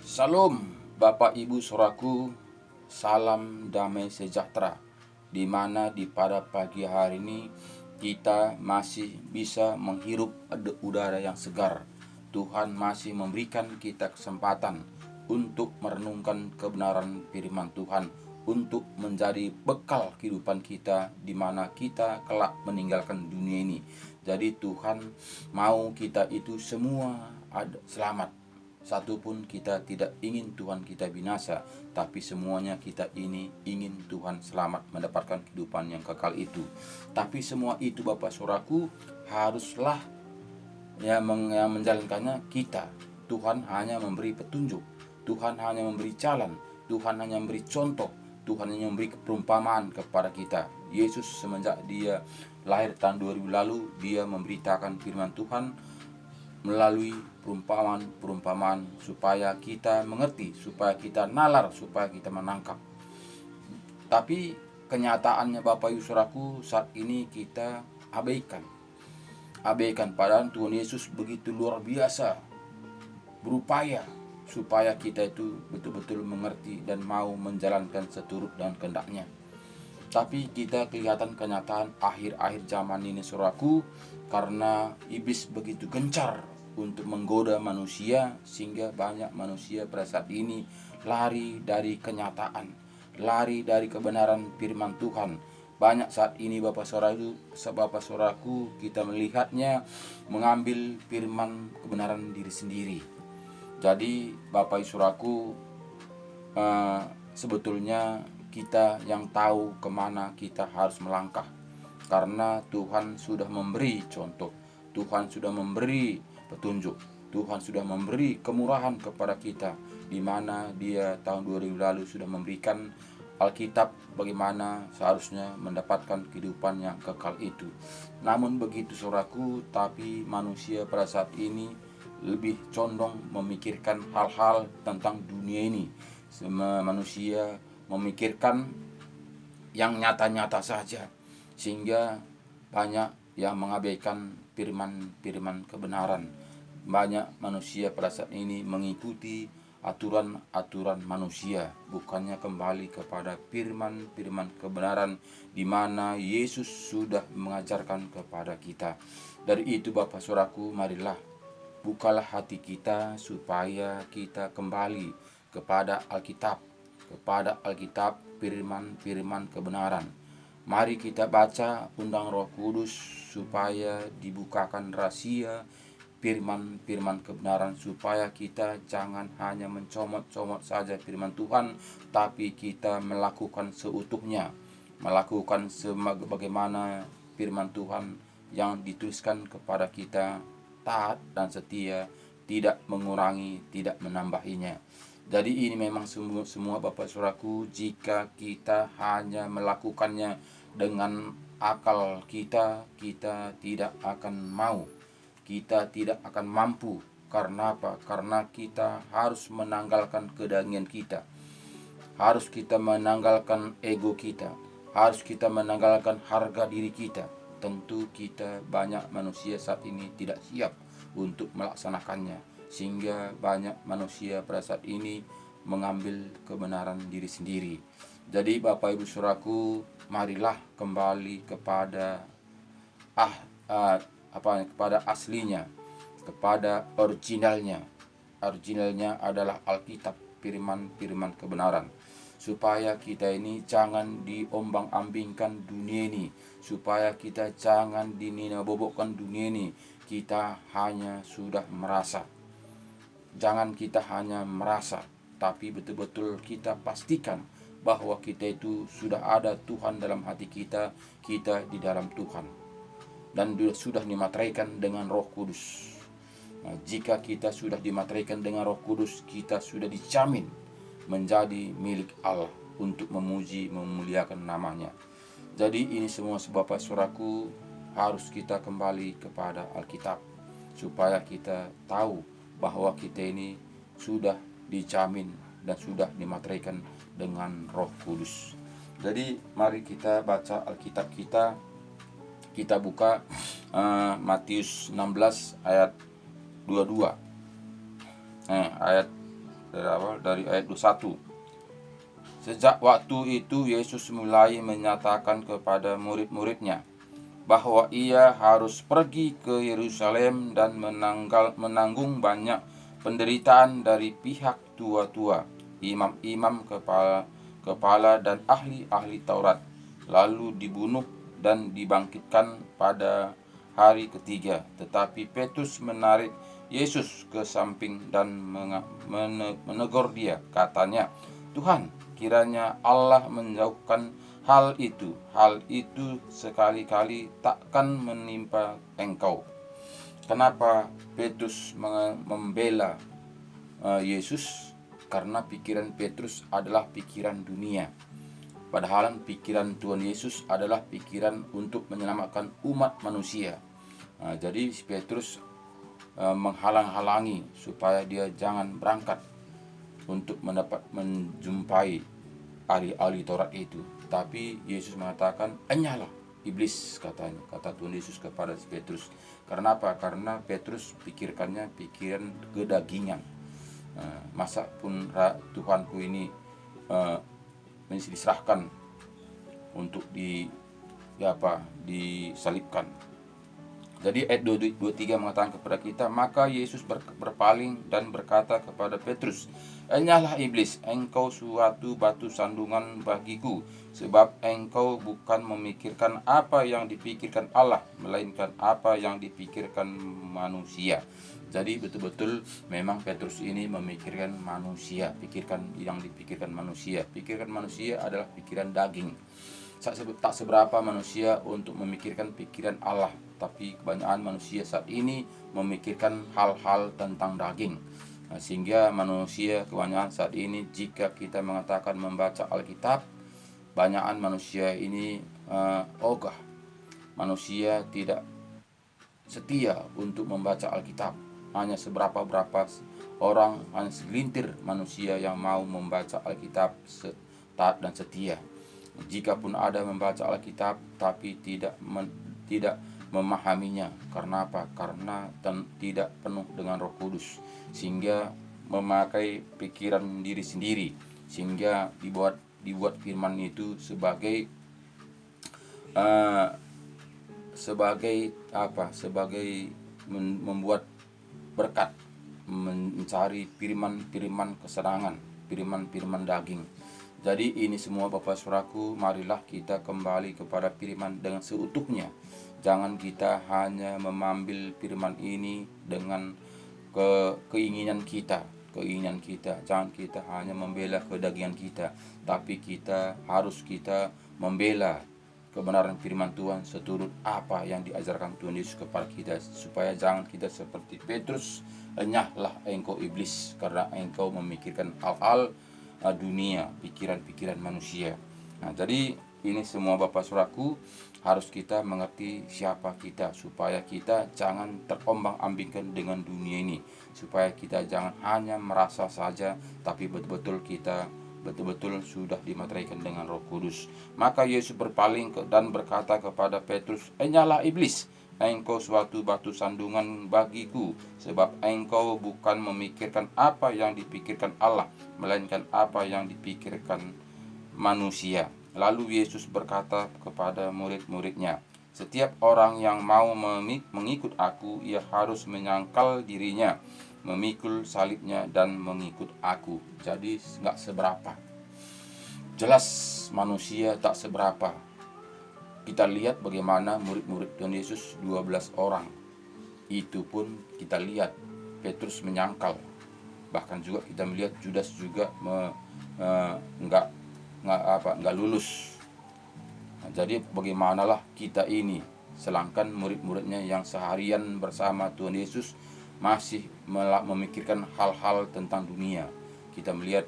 Salam Bapak Ibu Saudaraku, salam damai sejahtera. Di mana pada pagi hari ini kita masih bisa menghirup udara yang segar. Tuhan masih memberikan kita kesempatan untuk merenungkan kebenaran firman Tuhan, untuk menjadi bekal kehidupan kita di mana kita kelak meninggalkan dunia ini. Jadi Tuhan mau kita itu semua selamat. Satu pun kita tidak ingin Tuhan kita binasa, tapi semuanya kita ini ingin Tuhan selamat mendapatkan kehidupan yang kekal itu. Tapi semua itu Bapak Saudaraku haruslah yang menjalankannya kita. Tuhan hanya memberi petunjuk, Tuhan hanya memberi jalan, Tuhan hanya memberi contoh, Tuhan hanya memberi perumpamaan kepada kita. Yesus semenjak dia lahir tahun 2000 lalu, dia memberitakan firman Tuhan melalui perumpamaan supaya kita mengerti, supaya kita nalar, supaya kita menangkap. Tapi kenyataannya Bapak Ibu Saudaraku, saat ini kita abaikan. Padahal Tuhan Yesus begitu luar biasa berupaya supaya kita itu betul-betul mengerti dan mau menjalankan seturut dan kehendaknya. Tapi kita kelihatan kenyataan akhir-akhir zaman ini Saudaraku, karena iblis begitu gencar untuk menggoda manusia, sehingga banyak manusia pada saat ini lari dari kenyataan, lari dari kebenaran firman Tuhan. Banyak saat ini Bapak Saudaraku kita melihatnya mengambil firman kebenaran diri sendiri. Jadi Bapak Saudaraku, sebetulnya kita yang tahu kemana kita harus melangkah, karena Tuhan sudah memberi contoh, Tuhan sudah memberi petunjuk, Tuhan sudah memberi kemurahan kepada kita, di mana dia tahun 2000 lalu sudah memberikan Alkitab bagaimana seharusnya mendapatkan kehidupan yang kekal itu. Namun begitu Saudaraku, tapi manusia pada saat ini lebih condong memikirkan hal-hal tentang dunia ini. Semua manusia memikirkan yang nyata-nyata saja, sehingga banyak yang mengabaikan firman kebenaran. Banyak manusia pada saat ini mengikuti aturan-aturan manusia, bukannya kembali kepada firman kebenaran di mana Yesus sudah mengajarkan kepada kita. Dari itu Bapak Saudaraku, marilah bukalah hati kita supaya kita kembali kepada Alkitab, firman kebenaran. Mari kita baca undang Roh Kudus supaya dibukakan rahasia firman kebenaran, supaya kita jangan hanya mencomot-comot saja firman Tuhan, tapi kita melakukan seutuhnya, melakukan sebagaimana firman Tuhan yang dituliskan kepada kita, taat dan setia, tidak mengurangi, tidak menambahinya. Jadi ini memang semua Bapak Saudaraku, jika kita hanya melakukannya dengan akal kita tidak akan mau, kita tidak akan mampu. Karena apa? Karena kita harus menanggalkan kedagingan kita, harus kita menanggalkan ego kita, harus kita menanggalkan harga diri kita. Tentu kita banyak manusia saat ini tidak siap untuk melaksanakannya, sehingga banyak manusia pada saat ini mengambil kebenaran diri sendiri. Jadi Bapak Ibu Saudaraku, marilah kembali kepada kepada aslinya, kepada originalnya. Originalnya adalah Alkitab, firman kebenaran, supaya kita ini jangan diombang-ambingkan dunia ini, supaya kita jangan dinina-bobokkan dunia ini. Kita hanya sudah merasa, jangan kita hanya merasa, tapi betul-betul kita pastikan bahwa kita itu sudah ada Tuhan dalam hati kita, kita di dalam Tuhan, dan sudah dimateraikan dengan Roh Kudus. Nah, jika kita sudah dimateraikan dengan Roh Kudus, kita sudah dijamin menjadi milik Allah untuk memuji, memuliakan namanya. Jadi ini semua Bapak Saudaraku, harus kita kembali kepada Alkitab, supaya kita tahu bahwa kita ini sudah dijamin dan sudah dimateraikan dengan Roh Kudus. Jadi mari kita baca Alkitab kita. Kita buka Matius 16 ayat 22. Ayat dari ayat 21. Sejak waktu itu Yesus mulai menyatakan kepada murid-muridnya bahwa ia harus pergi ke Yerusalem dan menanggung banyak penderitaan dari pihak tua-tua, imam-imam, kepala dan ahli-ahli Taurat, lalu dibunuh dan dibangkitkan pada hari ketiga. Tetapi Petrus menarik Yesus ke samping dan menegur dia. Katanya, "Tuhan, kiranya Allah menjauhkan hal itu. Hal itu sekali-kali takkan menimpa engkau." Kenapa Petrus membela Yesus? Karena pikiran Petrus adalah pikiran dunia. Padahal pikiran Tuhan Yesus adalah pikiran untuk menyelamatkan umat manusia. Jadi Petrus menghalang-halangi supaya dia jangan berangkat untuk menjumpai ahli-ahli Taurat itu. Tapi Yesus mengatakan, "Enyahlah iblis," katanya, kata Tuhan Yesus kepada Petrus. Karena apa? Karena Petrus pikiran kedagingan. Masa pun Tuhanku ini diserahkan untuk disalibkan. Jadi ayat 23 mengatakan kepada kita, maka Yesus berpaling dan berkata kepada Petrus, "Enyahlah iblis, engkau suatu batu sandungan bagiku, sebab engkau bukan memikirkan apa yang dipikirkan Allah, melainkan apa yang dipikirkan manusia." Jadi betul-betul memang Petrus ini memikirkan manusia, pikirkan yang dipikirkan manusia. Pikiran manusia adalah pikiran daging. Tak seberapa manusia untuk memikirkan pikiran Allah, tapi kebanyakan manusia saat ini memikirkan hal-hal tentang daging. Sehingga manusia kebanyakan saat ini, jika kita mengatakan membaca Alkitab, banyakan manusia ini ogah. Manusia tidak setia untuk membaca Alkitab. Hanya seberapa orang, hanya segelintir manusia yang mau membaca Alkitab taat dan setia. Jikapun ada membaca Alkitab tapi tidak memahaminya. Karena apa? Karena tidak penuh dengan Roh Kudus, sehingga memakai pikiran diri sendiri, sehingga dibuat firman itu sebagai membuat berkat, mencari firman kesenangan, firman daging. Jadi ini semua Bapak Saudaraku, marilah kita kembali kepada firman dengan seutuhnya. Jangan kita hanya mengambil firman ini dengan keinginan kita. Jangan kita hanya membela kedagingan kita, tapi harus kita membela kebenaran firman Tuhan seturut apa yang diajarkan Tuhan Yesus kepada kita, supaya jangan kita seperti Petrus, "Enyahlah engkau iblis, karena engkau memikirkan hal-hal dunia, pikiran-pikiran manusia." Jadi ini semua Bapak Saudaraku, harus kita mengerti siapa kita, supaya kita jangan terombang-ambingkan dengan dunia ini, supaya kita jangan hanya merasa saja, tapi betul-betul sudah dimateraikan dengan Roh Kudus. Maka Yesus berpaling dan berkata kepada Petrus, "Enyahlah iblis, engkau suatu batu sandungan bagiku, sebab engkau bukan memikirkan apa yang dipikirkan Allah, melainkan apa yang dipikirkan manusia." Lalu Yesus berkata kepada murid-muridnya, "Setiap orang yang mau mengikut aku, ia harus menyangkal dirinya, memikul salibnya dan mengikut aku." Jadi gak seberapa. Jelas manusia tak seberapa. Kita lihat bagaimana murid-murid Tuhan Yesus 12 orang. Itu pun kita lihat Petrus menyangkal. Bahkan juga kita melihat Judas juga nggak lulus. Jadi bagaimanalah kita ini, sedangkan murid-muridnya yang seharian bersama Tuhan Yesus masih memikirkan hal-hal tentang dunia. Kita melihat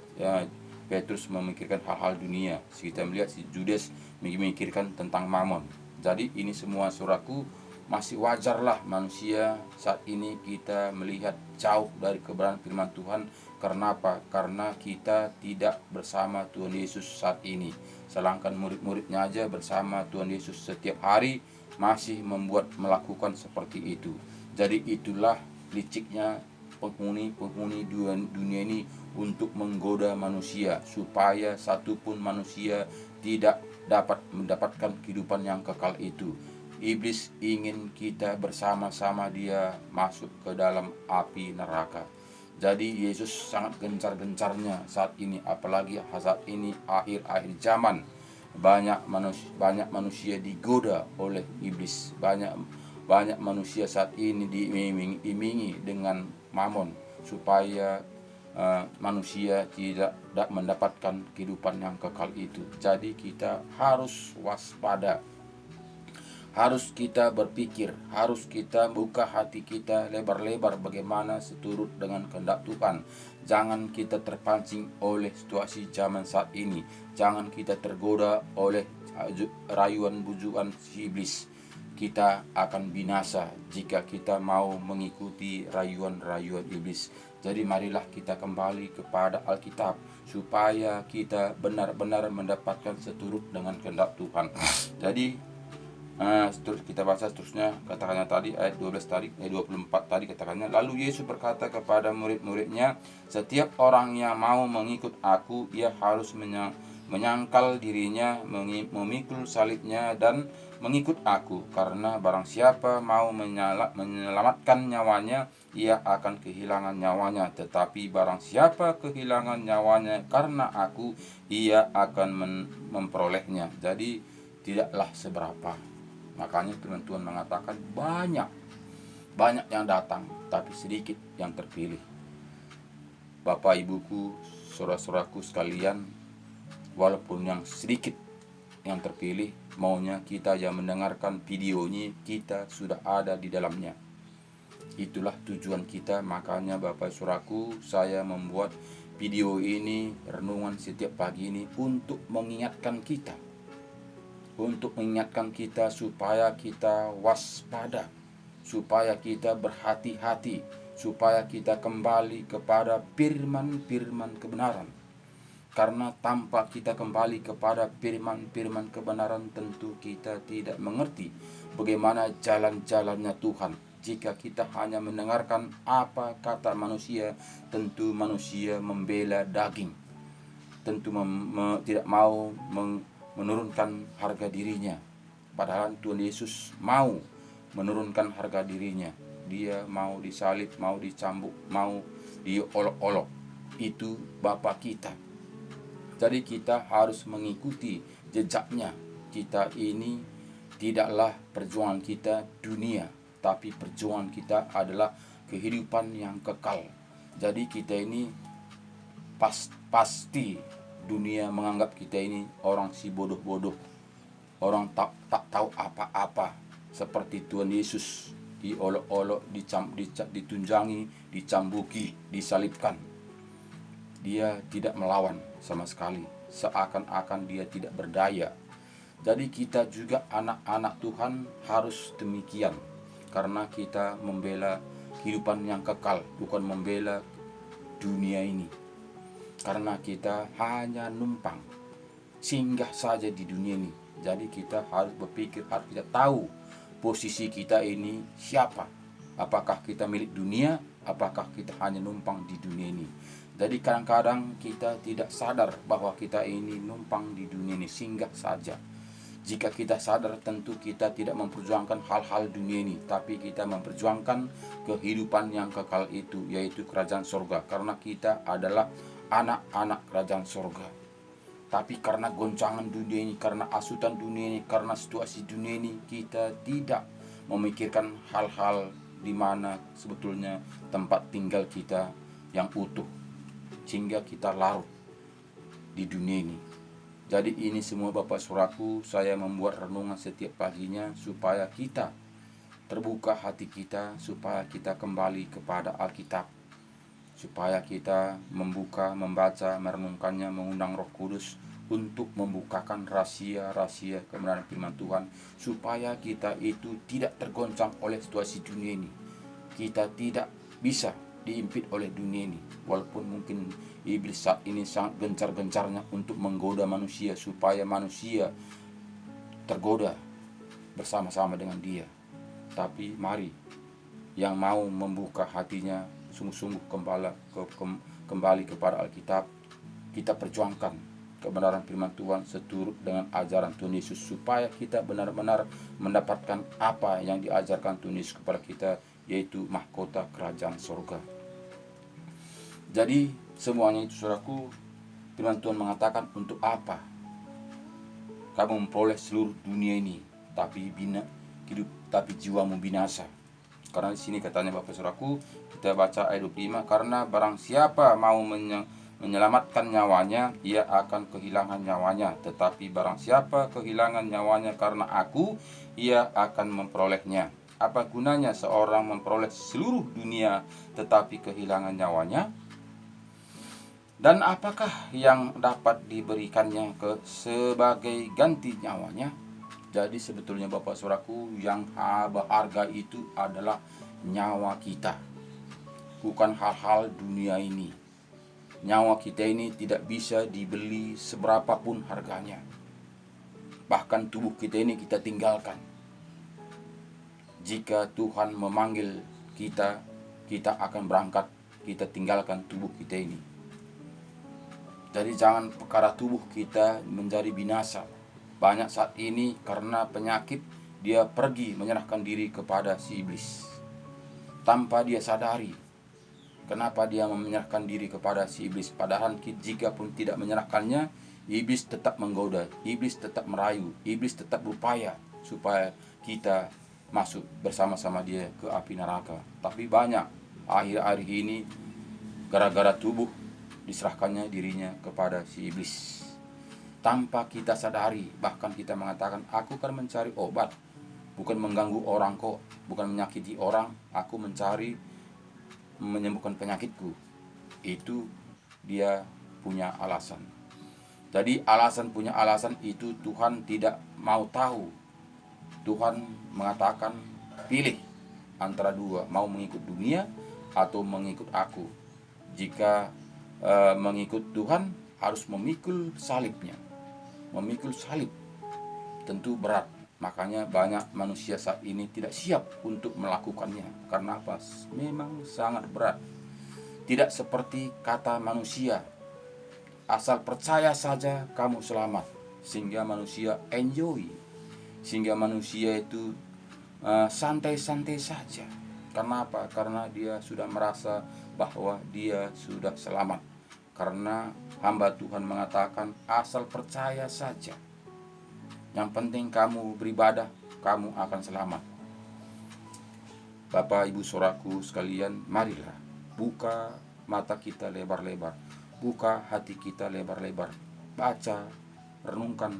Petrus memikirkan hal-hal dunia. Kita melihat si Judas memikirkan tentang mamon. Jadi ini semua saudaraku, masih wajarlah manusia saat ini kita melihat jauh dari kebenaran firman Tuhan. Karena apa? Karena kita tidak bersama Tuhan Yesus saat ini. Sedangkan murid-muridnya aja bersama Tuhan Yesus setiap hari masih melakukan seperti itu. Jadi itulah liciknya penghuni dunia ini untuk menggoda manusia, supaya satupun manusia tidak dapat mendapatkan kehidupan yang kekal itu. Iblis ingin kita bersama-sama dia masuk ke dalam api neraka. Jadi Yesus sangat gencar-gencarnya saat ini, apalagi saat ini akhir-akhir zaman. Banyak manusia digoda oleh iblis. Banyak manusia saat ini diiming-imingi dengan mamon, supaya manusia tidak mendapatkan kehidupan yang kekal itu. Jadi kita harus waspada, harus kita berpikir, harus kita buka hati kita lebar-lebar bagaimana seturut dengan kehendak Tuhan. Jangan kita terpancing oleh situasi zaman saat ini. Jangan kita tergoda oleh rayuan bujukan si iblis. Kita akan binasa jika kita mau mengikuti rayuan-rayuan iblis. Jadi marilah kita kembali kepada Alkitab, supaya kita benar-benar mendapatkan seturut dengan kehendak Tuhan. Jadi kita baca seterusnya, katakannya tadi ayat 12 tadi, ayat 24 tadi katakannya, lalu Yesus berkata kepada murid-muridnya, setiap orang yang mau mengikut aku, ia harus menyangkal dirinya, memikul salibnya dan mengikut aku. Karena barang siapa mau menyelamatkan nyawanya, ia akan kehilangan nyawanya. Tetapi barang siapa kehilangan nyawanya karena aku, ia akan memperolehnya. Jadi tidaklah seberapa. Makanya firman Tuhan mengatakan banyak yang datang, tapi sedikit yang terpilih. Bapak ibuku, saudara-saudaraku sekalian, walaupun yang sedikit yang terpilih, maunya kita yang mendengarkan videonya, kita sudah ada di dalamnya. Itulah tujuan kita. Makanya Bapak saudaraku, saya membuat video ini, renungan setiap pagi ini, untuk mengingatkan kita supaya kita waspada, supaya kita berhati-hati, supaya kita kembali kepada firman-firman kebenaran. Karena tanpa kita kembali kepada firman-firman kebenaran, tentu kita tidak mengerti bagaimana jalan-jalannya Tuhan. Jika kita hanya mendengarkan apa kata manusia, tentu manusia membela daging, tentu tidak mau menurunkan harga dirinya. Padahal Tuhan Yesus mau menurunkan harga dirinya. Dia mau disalib, mau dicambuk, mau diolok-olok. Itu Bapa kita. Jadi kita harus mengikuti jejaknya. Kita ini tidaklah perjuangan kita dunia, tapi perjuangan kita adalah kehidupan yang kekal. Jadi kita ini pasti dunia menganggap kita ini orang si bodoh-bodoh, orang tak tahu apa-apa. Seperti Tuhan Yesus diolok-olok, ditunjangi, dicambuki, disalibkan. Dia tidak melawan sama sekali, seakan-akan dia tidak berdaya. Jadi kita juga anak-anak Tuhan harus demikian, karena kita membela kehidupan yang kekal, bukan membela dunia ini. Karena kita hanya numpang, singgah saja di dunia ini. Jadi kita harus berpikir, harus kita tahu posisi kita ini siapa. Apakah kita milik dunia, apakah kita hanya numpang di dunia ini. Jadi kadang-kadang kita tidak sadar bahwa kita ini numpang di dunia ini, singgah saja. Jika kita sadar, tentu kita tidak memperjuangkan hal-hal dunia ini, tapi kita memperjuangkan kehidupan yang kekal itu, yaitu kerajaan surga. Karena kita adalah anak-anak kerajaan surga. Tapi karena goncangan dunia ini, karena asutan dunia ini, karena situasi dunia ini, kita tidak memikirkan hal-hal di mana sebetulnya tempat tinggal kita yang utuh, sehingga kita larut di dunia ini. Jadi ini semua Bapak Saudaraku, saya membuat renungan setiap paginya supaya kita terbuka hati kita, supaya kita kembali kepada Alkitab, supaya kita membaca, merenungkannya, mengundang Roh Kudus untuk membukakan rahasia-rahasia kebenaran firman Tuhan, supaya kita itu tidak tergoncang oleh situasi dunia ini. Kita tidak bisa diimpit oleh dunia ini, walaupun mungkin iblis saat ini sangat gencar-gencarnya untuk menggoda manusia, supaya manusia tergoda bersama-sama dengan dia. Tapi mari yang mau membuka hatinya sungguh-sungguh kembali kepada Alkitab. Kita perjuangkan kebenaran firman Tuhan seturut dengan ajaran Tuhan Yesus, supaya kita benar-benar mendapatkan apa yang diajarkan Tuhan Yesus kepada kita, yaitu mahkota kerajaan surga. Jadi semuanya itu, saudaraku, firman Tuhan mengatakan, untuk apa kamu memperoleh seluruh dunia ini tapi jiwamu binasa. Karena di sini katanya Bapak Saudaraku, kita baca ayat 25, karena barang siapa mau menyelamatkan nyawanya, ia akan kehilangan nyawanya, tetapi barang siapa kehilangan nyawanya karena aku, ia akan memperolehnya. Apa gunanya seorang memperoleh seluruh dunia tetapi kehilangan nyawanya? Dan apakah yang dapat diberikannya sebagai ganti nyawanya? Jadi sebetulnya Bapak Saudaraku, yang berharga itu adalah nyawa kita, bukan hal-hal dunia ini. Nyawa kita ini tidak bisa dibeli seberapapun harganya. Bahkan tubuh kita ini kita tinggalkan. Jika Tuhan memanggil kita, kita akan berangkat, kita tinggalkan tubuh kita ini. Jadi jangan perkara tubuh kita menjadi binasa. Banyak saat ini karena penyakit, dia pergi menyerahkan diri kepada si iblis tanpa dia sadari kenapa dia menyerahkan diri kepada si iblis. Padahal jika pun tidak menyerahkannya, iblis tetap menggoda, iblis tetap merayu, iblis tetap berupaya supaya kita masuk bersama-sama dia ke api neraka. Tapi banyak akhir-akhir ini gara-gara tubuh diserahkannya dirinya kepada si iblis tanpa kita sadari. Bahkan kita mengatakan, aku kan mencari obat, bukan mengganggu orang kok, bukan menyakiti orang, aku mencari menyembuhkan penyakitku. Itu dia punya alasan. Jadi punya alasan itu Tuhan tidak mau tahu. Tuhan mengatakan, pilih antara dua, mau mengikut dunia atau mengikut aku. Jika mengikut Tuhan harus memikul salibnya. Memikul salib tentu berat. Makanya banyak manusia saat ini tidak siap untuk melakukannya. Karena apa? Memang sangat berat. Tidak seperti kata manusia, asal percaya saja kamu selamat. Sehingga manusia enjoy, sehingga manusia itu santai-santai saja. Karena apa? Karena dia sudah merasa bahwa dia sudah selamat. Karena hamba Tuhan mengatakan, asal percaya saja. Yang penting kamu beribadah, kamu akan selamat. Bapak Ibu Saudaraku sekalian, marilah buka mata kita lebar-lebar, buka hati kita lebar-lebar, baca, renungkan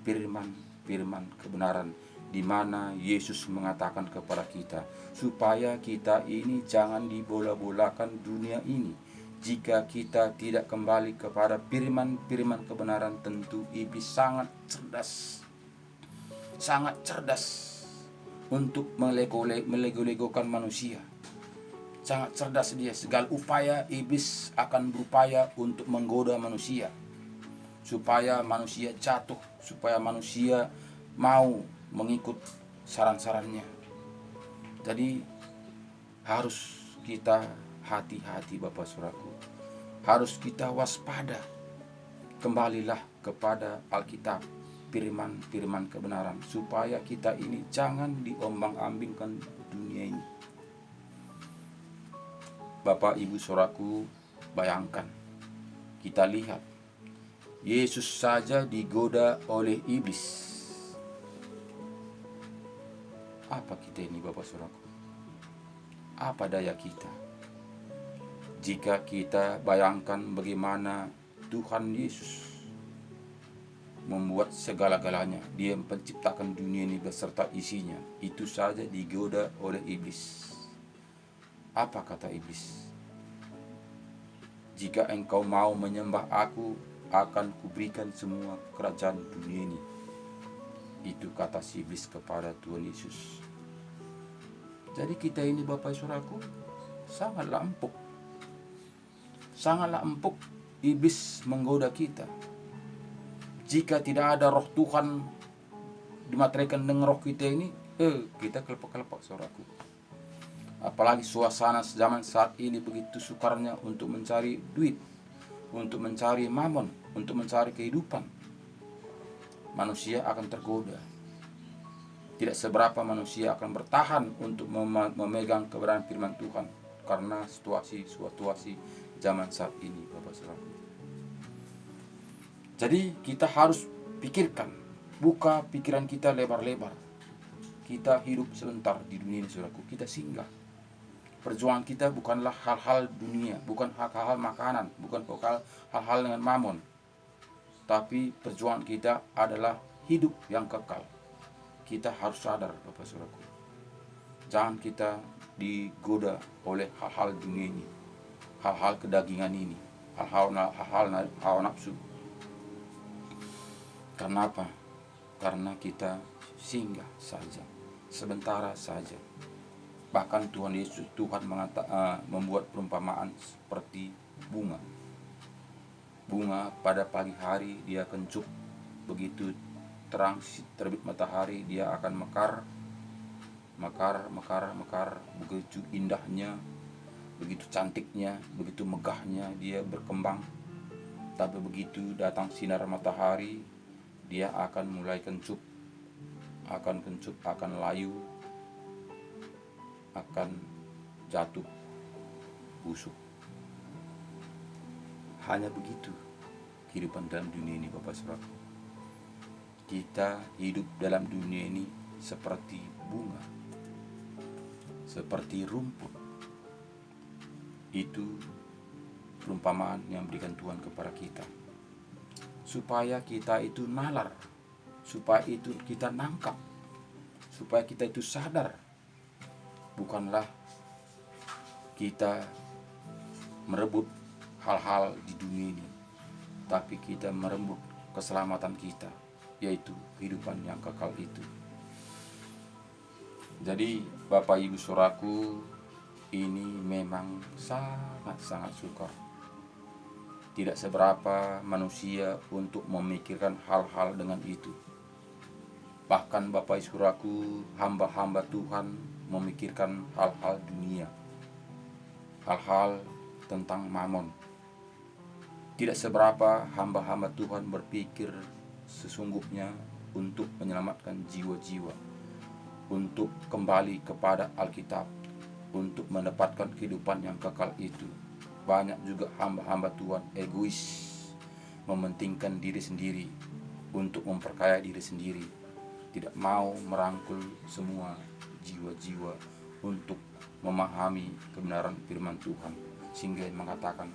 firman kebenaran, di mana Yesus mengatakan kepada kita, supaya kita ini jangan dibola-bolakan dunia ini. Jika kita tidak kembali kepada firman kebenaran, tentu iblis sangat cerdas untuk melego-legokan manusia. Sangat cerdas dia. Segala upaya iblis akan berupaya untuk menggoda manusia, supaya manusia jatuh, supaya manusia mau mengikut saran-sarannya. Jadi harus kita hati-hati Bapak Saudaraku, harus kita waspada. Kembalilah kepada Alkitab, firman kebenaran, supaya kita ini jangan diombang-ambingkan dunia ini. Bapak Ibu Saudaraku, bayangkan, kita lihat Yesus saja digoda oleh iblis. Apa kita ini Bapak Saudaraku? Apa daya kita? Jika kita bayangkan bagaimana Tuhan Yesus membuat segala-galanya, dia menciptakan dunia ini beserta isinya, itu saja digoda oleh iblis. Apa kata iblis? Jika engkau mau menyembah aku, akan kuberikan semua kerajaan dunia ini. Itu kata si iblis kepada Tuhan Yesus. Jadi kita ini Bapak Saudaraku, sangatlah empuk iblis menggoda kita. Jika tidak ada roh Tuhan dimateraikan dengan roh kita ini, kita kelepak-kelepak Saudaraku. Apalagi suasana zaman saat ini begitu sukarnya untuk mencari duit, untuk mencari mamon, untuk mencari kehidupan. Manusia akan tergoda. Tidak seberapa manusia akan bertahan untuk memegang kebenaran firman Tuhan karena situasi zaman saat ini, Bapak Saudara. Jadi kita harus pikirkan, buka pikiran kita lebar-lebar. Kita hidup sebentar di dunia ini, saudaraku. Kita singgah. Perjuangan kita bukanlah hal-hal dunia, bukan hal-hal makanan, bukan hal-hal dengan mamon. Tapi perjuangan kita adalah hidup yang kekal. Kita harus sadar, Bapak Saudaraku. Jangan kita digoda oleh hal-hal dunia ini, hal-hal kedagingan ini, hal-hal hawa nafsu. Karena apa? Karena kita singgah saja, sementara saja. Bahkan Tuhan membuat perumpamaan seperti bunga. Bunga pada pagi hari dia kencup, begitu terang terbit matahari dia akan mekar, begitu indahnya, begitu cantiknya, begitu megahnya dia berkembang. Tapi begitu datang sinar matahari, dia akan mulai kencup, akan layu, akan jatuh busuk. Hanya begitu kehidupan dalam dunia ini, Bapak Saudara. Kita hidup dalam dunia ini seperti bunga, seperti rumput. Itu perumpamaan yang berikan Tuhan kepada kita, supaya kita itu nalar, supaya itu kita nangkap, supaya kita itu sadar. Bukanlah kita merebut hal-hal di dunia ini, tapi kita merebut keselamatan kita, yaitu kehidupan yang kekal itu. Jadi Bapak Ibu Saudaraku, ini memang sangat-sangat sukar. Tidak seberapa manusia untuk memikirkan hal-hal dengan itu. Bahkan Bapak Ibu Saudaraku, hamba-hamba Tuhan memikirkan hal-hal dunia, hal-hal tentang mamon. Tidak seberapa hamba-hamba Tuhan berpikir sesungguhnya untuk menyelamatkan jiwa-jiwa, untuk kembali kepada Alkitab, untuk mendapatkan kehidupan yang kekal itu. Banyak juga hamba-hamba Tuhan egois, mementingkan diri sendiri, untuk memperkaya diri sendiri, tidak mau merangkul semua jiwa-jiwa untuk memahami kebenaran firman Tuhan, sehingga mengatakan,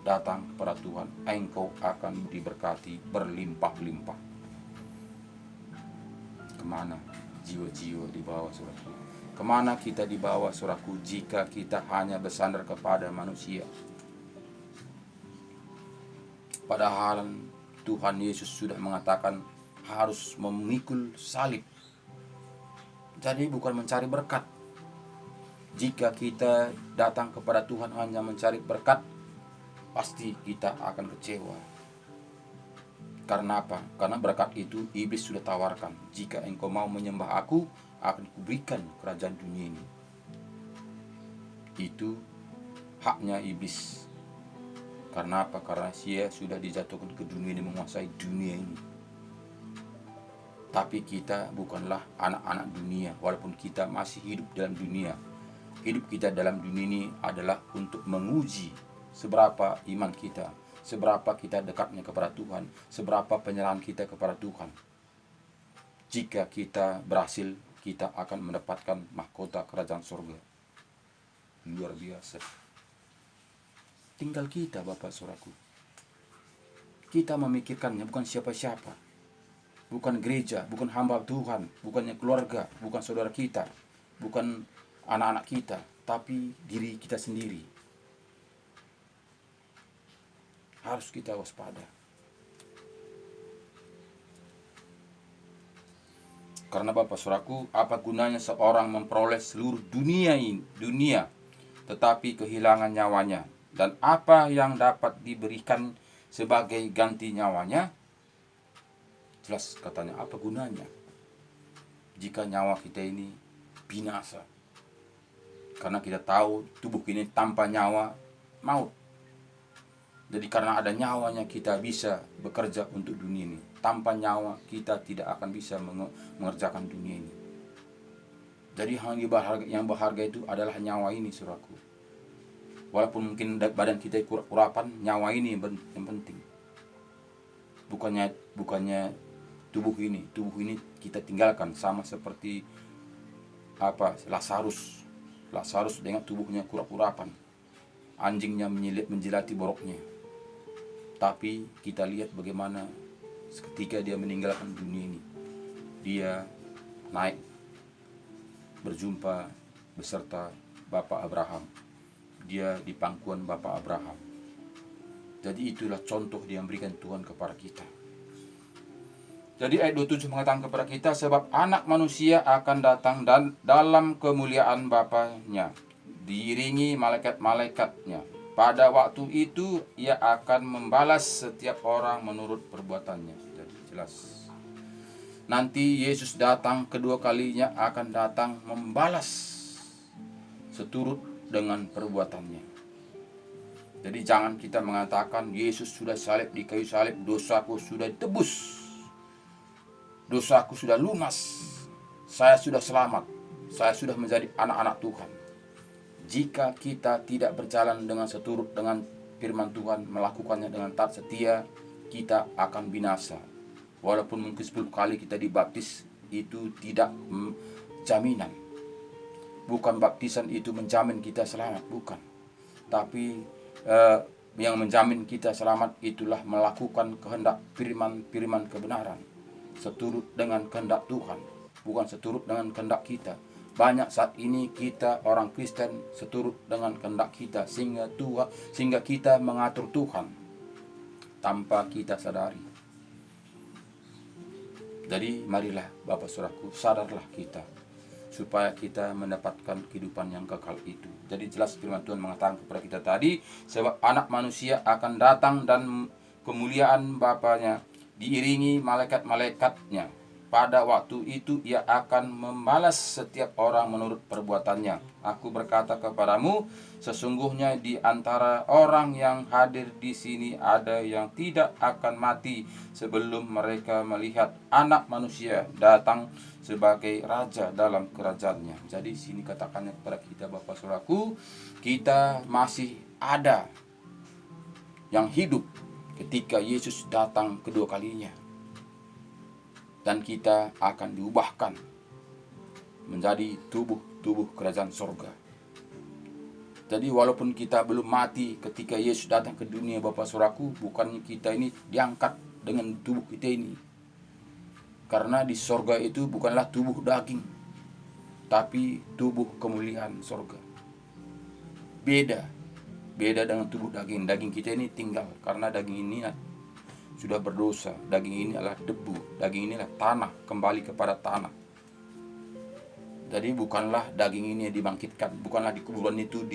datang kepada Tuhan, engkau akan diberkati berlimpah-limpah. Kemana jiwa-jiwa dibawa, saudaraku? Kemana kita dibawa, saudaraku, jika kita hanya bersandar kepada manusia? Padahal Tuhan Yesus sudah mengatakan harus memikul salib. Jadi bukan mencari berkat. Jika kita datang kepada Tuhan hanya mencari berkat, pasti kita akan kecewa. Karena apa? Karena berkat itu iblis sudah tawarkan. Jika engkau mau menyembah aku, akan kuberikan kerajaan dunia ini. Itu haknya iblis. Karena apa? Karena dia sudah dijatuhkan ke dunia ini, menguasai dunia ini. Tapi kita bukanlah anak-anak dunia, walaupun kita masih hidup dalam dunia. Hidup kita dalam dunia ini adalah untuk menguji seberapa iman kita, seberapa kita dekatnya kepada Tuhan, seberapa penyerahan kita kepada Tuhan. Jika kita berhasil, kita akan mendapatkan mahkota kerajaan surga. Luar biasa. Tinggal kita, Bapak Saudaraku. Kita memikirkannya, bukan siapa-siapa. Bukan gereja, bukan hamba Tuhan, bukannya keluarga, bukan saudara kita, bukan anak-anak kita, tapi diri kita sendiri. Harus kita waspada. Karena Bapak Saudaraku, apa gunanya seorang memperoleh seluruh dunia, tetapi kehilangan nyawanya? Dan apa yang dapat diberikan sebagai ganti nyawanya? Jelas katanya, apa gunanya jika nyawa kita ini binasa? Karena kita tahu tubuh ini tanpa nyawa maut. Jadi karena ada nyawanya kita bisa bekerja untuk dunia ini. Tanpa nyawa kita tidak akan bisa mengerjakan dunia ini. Jadi yang berharga itu adalah nyawa ini, saudaraku. Walaupun mungkin badan kita kurapan, nyawa ini yang penting. Bukannya tubuh ini kita tinggalkan, sama seperti Lazarus dengan tubuhnya kurapan, anjingnya menjilati boroknya. Tapi kita lihat bagaimana ketika dia meninggalkan dunia ini, dia naik berjumpa beserta Bapak Abraham. Dia di pangkuan Bapak Abraham. Jadi itulah contoh yang berikan Tuhan kepada kita. Jadi ayat 27 mengatakan kepada kita, sebab anak manusia akan datang dan dalam kemuliaan Bapanya, diiringi malaikat-malaikatnya. Pada waktu itu ia akan membalas setiap orang menurut perbuatannya. Jadi jelas. Nanti Yesus datang kedua kalinya akan datang membalas seturut dengan perbuatannya. Jadi jangan kita mengatakan Yesus sudah salib di kayu salib, dosaku sudah ditebus, dosaku sudah lunas, saya sudah selamat, saya sudah menjadi anak-anak Tuhan. Jika kita tidak berjalan dengan seturut dengan firman Tuhan, melakukannya dengan taat setia, kita akan binasa. Walaupun mungkin 10 kali kita dibaptis, itu tidak jaminan. Bukan baptisan itu menjamin kita selamat, bukan. Tapi yang menjamin kita selamat itulah melakukan kehendak firman kebenaran, seturut dengan kehendak Tuhan, bukan seturut dengan kehendak kita. Banyak saat ini kita orang Kristen seturut dengan kehendak kita, sehingga kita mengatur Tuhan tanpa kita sadari. Jadi marilah Bapak Saudaraku, sadarlah kita supaya kita mendapatkan kehidupan yang kekal itu. Jadi jelas firman Tuhan mengatakan kepada kita tadi, sebab anak manusia akan datang dan kemuliaan Bapanya diiringi malaikat-malaikatnya. Pada waktu itu ia akan membalas setiap orang menurut perbuatannya. Aku berkata kepadamu, sesungguhnya di antara orang yang hadir di sini ada yang tidak akan mati sebelum mereka melihat Anak Manusia datang sebagai raja dalam kerajaannya. Jadi sini katakannya kepada kita Bapak Saudaraku, kita masih ada yang hidup ketika Yesus datang kedua kalinya. Dan kita akan diubahkan menjadi tubuh kerajaan sorga. Jadi walaupun kita belum mati ketika Yesus datang ke dunia Bapak Saudaraku, bukannya kita ini diangkat dengan tubuh kita ini. Karena di sorga itu bukanlah tubuh daging, tapi tubuh kemuliaan sorga. Beda dengan tubuh daging. Daging kita ini tinggal karena daging ini sudah berdosa. Daging ini adalah debu, daging ini adalah tanah, kembali kepada tanah. Jadi bukanlah daging ini yang dibangkitkan, bukanlah di kuburan itu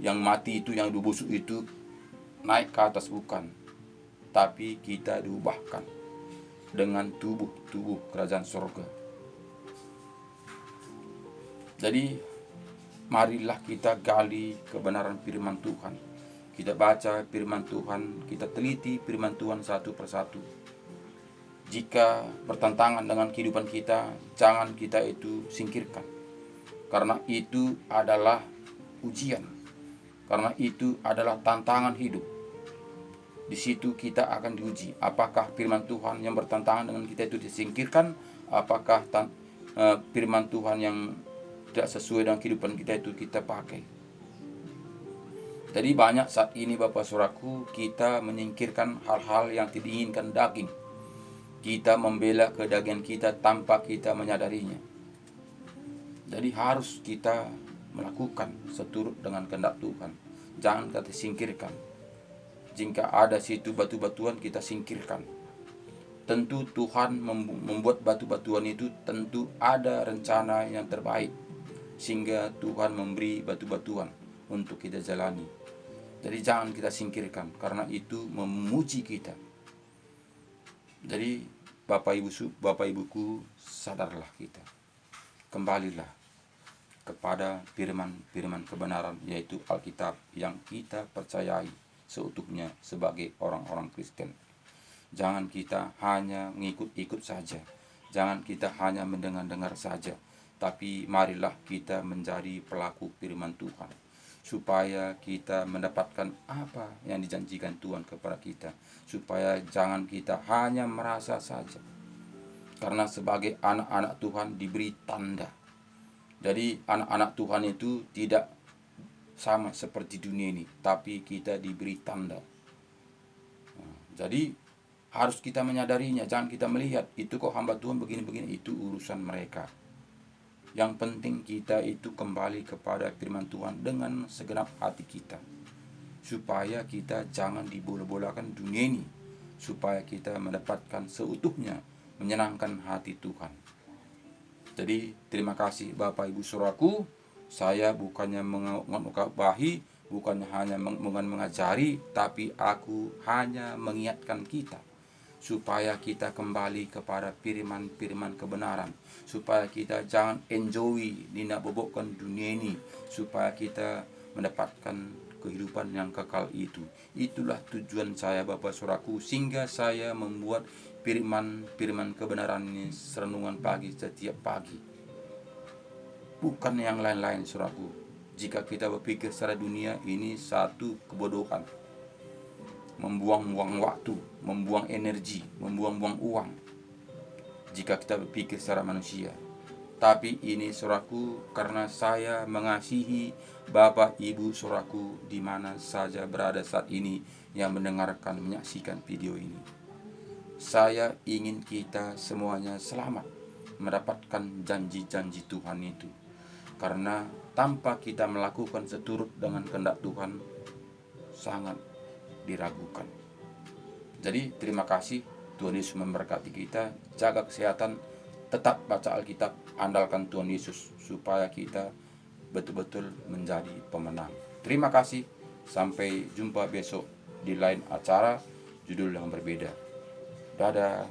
yang mati itu, yang busuk itu naik ke atas, bukan. Tapi kita diubahkan dengan tubuh kerajaan surga. Jadi marilah kita gali kebenaran firman Tuhan. Kita baca firman Tuhan, kita teliti firman Tuhan satu persatu. Jika bertentangan dengan kehidupan kita, jangan kita itu singkirkan. Karena itu adalah ujian. Karena itu adalah tantangan hidup. Di situ kita akan diuji. Apakah firman Tuhan yang bertentangan dengan kita itu disingkirkan? Apakah firman Tuhan yang tidak sesuai dengan kehidupan kita itu kita pakai? Jadi banyak saat ini Bapak Saudaraku, kita menyingkirkan hal-hal yang tidak diinginkan daging. Kita membela kedagingan kita tanpa kita menyadarinya. Jadi harus kita melakukan seturut dengan kehendak Tuhan. Jangan kita singkirkan. Jika ada situ batu-batuan, kita singkirkan. Tentu Tuhan membuat batu-batuan itu tentu ada rencana yang terbaik, sehingga Tuhan memberi batu-batuan untuk kita jalani. Jadi jangan kita singkirkan, karena itu memuji kita. Jadi Bapak Ibuku, sadarlah kita. Kembalilah kepada firman-firman kebenaran, yaitu Alkitab yang kita percayai seutuhnya sebagai orang-orang Kristen. Jangan kita hanya mengikut-ikut saja, jangan kita hanya mendengar-dengar saja, tapi marilah kita menjadi pelaku firman Tuhan, supaya kita mendapatkan apa yang dijanjikan Tuhan kepada kita, supaya jangan kita hanya merasa saja. Karena sebagai anak-anak Tuhan diberi tanda. Jadi anak-anak Tuhan itu tidak sama seperti dunia ini, tapi kita diberi tanda. Jadi harus kita menyadarinya, jangan kita melihat itu kok hamba Tuhan begini-begini, itu urusan mereka. Yang penting kita itu kembali kepada firman Tuhan dengan segenap hati kita, supaya kita jangan dibola-bolakan dunia ini, supaya kita mendapatkan seutuhnya menyenangkan hati Tuhan. Jadi terima kasih Bapak Ibu Saudaraku, saya bukannya mengkabahi, bukannya hanya mengajari, tapi aku hanya mengingatkan kita supaya kita kembali kepada firman-firman kebenaran, supaya kita jangan enjoy dina bobokkan dunia ini, supaya kita mendapatkan kehidupan yang kekal itu. Itulah tujuan saya Bapak Saudaraku, sehingga saya membuat firman kebenaran ini renungan pagi setiap pagi. Bukan yang lain-lain Saudaraku. Jika kita berpikir secara dunia, ini satu kebodohan. Membuang-buang waktu, membuang energi, membuang-buang uang, jika kita berpikir secara manusia. Tapi ini Saudaraku, karena saya mengasihi Bapak Ibu Saudaraku di mana saja berada saat ini yang mendengarkan, menyaksikan video ini. Saya ingin kita semuanya selamat mendapatkan janji-janji Tuhan itu. Karena tanpa kita melakukan seturut dengan kehendak Tuhan, sangat diragukan. Jadi terima kasih, Tuhan Yesus memberkati kita. Jaga kesehatan, tetap baca Alkitab, andalkan Tuhan Yesus supaya kita betul-betul menjadi pemenang. Terima kasih, sampai jumpa besok di lain acara judul yang berbeda. Dadah.